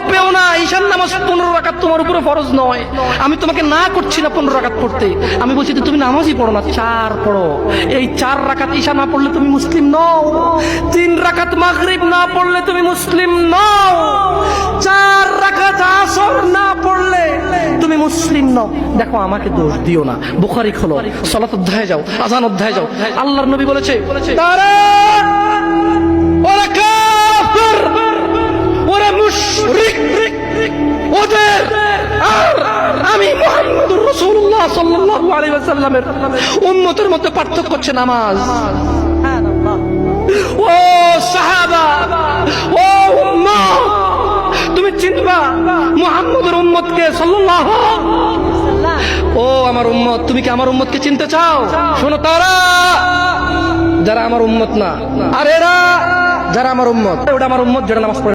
ভয় পেও না, ঈশান নামাজ 15 রাকাত তোমার উপরে ফরজ নয়। আমি তোমাকে না করছি না 15 রাকাত পড়তে, আমি বলছি যে তুমি নামাজই পড়ো না, 4 পড়ো। এই 4 রাকাত ঈশা না পড়লে তুমি মুসলিম নও, 3 রাকাত মাগরিব না পড়লে তুমি মুসলিম নও, 4 রাকাত আসর না পড়লে তুমি মুসলিম নও। দেখো আমাকে দোষ দিও না, বুখারী খোলো, সালাত অধ্যায়ে যাও, আযান অধ্যায়ে যাও। আল্লাহর নবী বলেছে তারা ওরা কাফির, ওরা মুশরিক, ওদের আর আমি মুহাম্মদুর রাসূলুল্লাহ সাল্লাল্লাহু আলাইহি ওয়াসাল্লামের উম্মতের মধ্যে পার্থক্য হচ্ছে নামাজ। ও সাহাবা, ও উম্মত, তুমি চিনবা মুহাম্মদের উম্মতকে সাল্লাল্লাহু। ও আমার উম্মত, তুমি কি আমার উম্মতকে চিনতে চাও? শোনো, তারা যারা আমার উম্মত না, আর এরা যারা আমার উম্মত, ওটা আমার উম্মত যেটা নামাজ পড়ে।